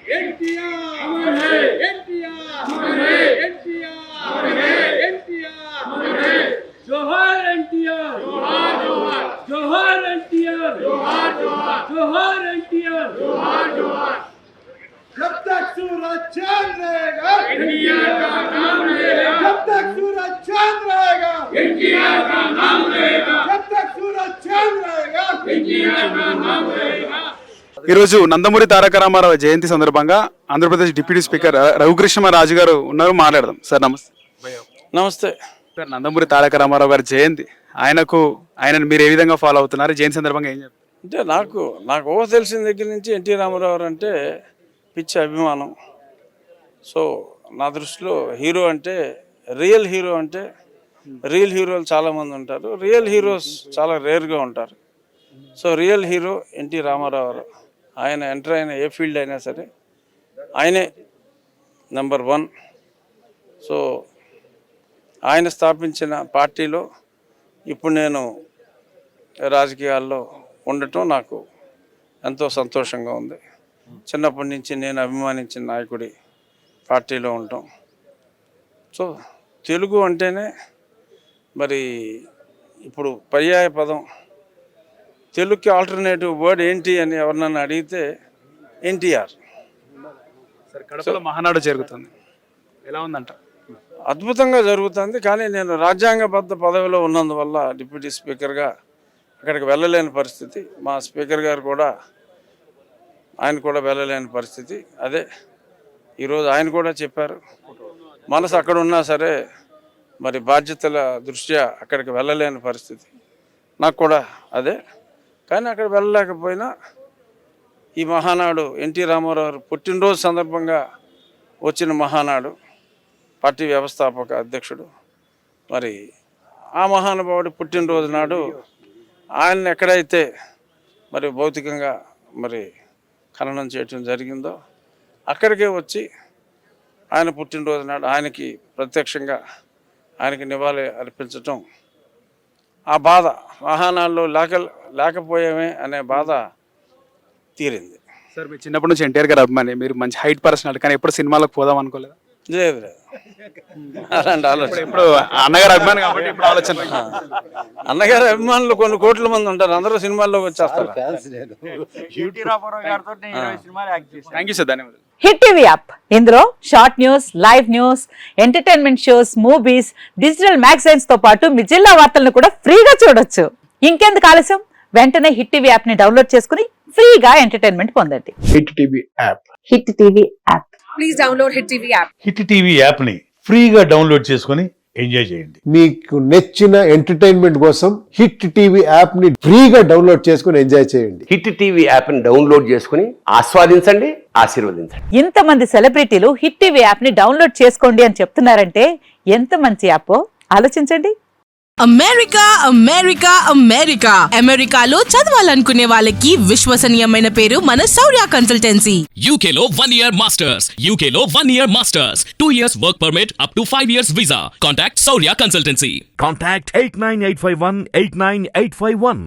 जोहार एनटीआर, जोहार जोहार, जोहार एनटीआर, जोहार जोहार, जोहार एनटीआर, जोहार जोहार। जब तक सूरज चांद रहेगा एनटीआर का नाम रहेगा, जब तक सूरज चांद रहेगा एनटीआर का नाम रहेगा, जब तक सूरज चांद रहेगा एनटीआर का नाम रहेगा। ఈరోజు నందమూరి తారక రామారావు జయంతి సందర్భంగా ఆంధ్రప్రదేశ్ డిప్యూటీ స్పీకర్ రఘుకృష్ణరాజు గారు ఉన్నారు, మాట్లాడదాం. సార్ నమస్తే. నమస్తే సార్, నందమూరి తారక రామారావు గారి జయంతి, ఆయనను మీరు ఏ విధంగా ఫాలో అవుతున్నారు? జయంతి సందర్భంగా ఏం చెప్తారు? అంటే నాకు ఊహ తెలిసిన దగ్గర నుంచి ఎన్టీ రామారావు అంటే పిచ్చి అభిమానం. సో నా దృష్టిలో హీరో అంటే రియల్ హీరోలు చాలామంది ఉంటారు, రియల్ హీరోస్ చాలా రేర్గా ఉంటారు. So real hero NT Rama Rao. ఆయన ఎంటర్ అయిన ఏ ఫీల్డ్ అయినా సరే ఆయనే నెంబర్ 1. సో ఆయన స్థాపించిన పార్టీలో ఇప్పుడు నేను రాజకీయాల్లో ఉండటం నాకు ఎంతో సంతోషంగా ఉంది. చిన్నప్పటి నుంచి నేను అభిమానించిన నాయకుడి పార్టీలో ఉండటం. సో తెలుగు అంటేనే మరి ఇప్పుడు పర్యాయ పదం, తెలుగుకి ఆల్టర్నేటివ్ వర్డ్ ఏంటి అని ఎవరినన్నా అడిగితే ఎన్టీఆర్. కడపలో మహానాడు జరుగుతుంది, ఎలా ఉందంట? అద్భుతంగా జరుగుతుంది. కానీ నేను రాజ్యాంగబద్ధ పదవిలో ఉన్నందువల్ల డిప్యూటీ స్పీకర్గా అక్కడికి వెళ్ళలేని పరిస్థితి. మా స్పీకర్ గారు కూడా ఆయన కూడా వెళ్ళలేని పరిస్థితి. అదే ఈరోజు ఆయన కూడా చెప్పారు, మనసు అక్కడ ఉన్నా సరే మరి బాధ్యతల దృష్ట్యా అక్కడికి వెళ్ళలేని పరిస్థితి. నాకు కూడా అదే. కానీ అక్కడ వెళ్ళలేకపోయినా ఈ మహానాడు ఎన్టీ రామారావు పుట్టినరోజు సందర్భంగా వచ్చిన మహానాడు, పార్టీ వ్యవస్థాపక అధ్యక్షుడు, మరి ఆ మహానుభావుడి పుట్టినరోజు నాడు ఆయన్ని ఎక్కడైతే మరి భౌతికంగా మరి ఖననం చేయటం జరిగిందో అక్కడికే వచ్చి ఆయన పుట్టినరోజు నాడు ఆయనకి ప్రత్యక్షంగా ఆయనకి నివాళి అర్పించటం, ఆ బాధ మహానాడులో లేకపోయామే అనే బాధ తీరింది. సార్, మీరు చిన్నప్పటి నుంచి ఎన్టీఆర్ గారు అభిమాని, మీరు మంచి హైట్ పర్సనాలిటీ, కానీ ఎప్పుడు సినిమాలకు పోదాం అనుకోలేదు? లేదు అలాంటి ఆలోచన. ఇప్పుడు అన్నగారు అభిమాని కాబట్టి ఇప్పుడు ఆలోచన. అన్నగారి అభిమానులు కొన్ని కోట్ల మంది ఉంటారు, అందరూ సినిమాల్లోకి వచ్చేస్తారు. థ్యాంక్ యూ సార్, ధన్యవాదాలు. హిట్ టీవీ యాప్, ఇందులో short news, live news, entertainment shows, movies, digital magazines తో పాటు మీ జిల్లా వార్తలను కూడా ఫ్రీగా చూడొచ్చు. ఇంకెందుకు ఆలస్యం, వెంటనే హిట్ టీవీ యాప్ ని డౌన్లోడ్ చేసుకుని ఫ్రీగా ఎంటర్టైన్మెంట్ పొందండి. Hit TV app, hit TV app, please download hit TV app. Hit TV app ని ఫ్రీగా డౌన్లోడ్ చేసుకుని ఎంజాయ్ చేయండి. మీకు నచ్చిన ఎంటర్టైన్మెంట్ కోసం హిట్ టీవీ యాప్ ని ఫ్రీగా డౌన్లోడ్ చేసుకుని ఎంజాయ్ చేయండి. హిట్ టీవీ యాప్ ని డౌన్లోడ్ చేసుకుని ఆస్వాదించండి, ఆశీర్వదించండి. ఇంతమంది సెలబ్రిటీలు హిట్ టీవీ యాప్ ని డౌన్లోడ్ చేసుకోండి అని చెప్తున్నారంటే ఎంత మంచి యాప్ ఆలోచించండి. అమెరికా అమెరికా అమెరికా అమెరికాలో చదవాలనుకునే వాళ్ళకి విశ్వసనీయమైన పేరు మన శౌర్య కన్సల్టెన్సీ. UK లో 1 year masters, UK లో 1 year masters, 2 years work permit up to 5 years visa. Contact Shaurya Consultancy. Contact 89851 89851.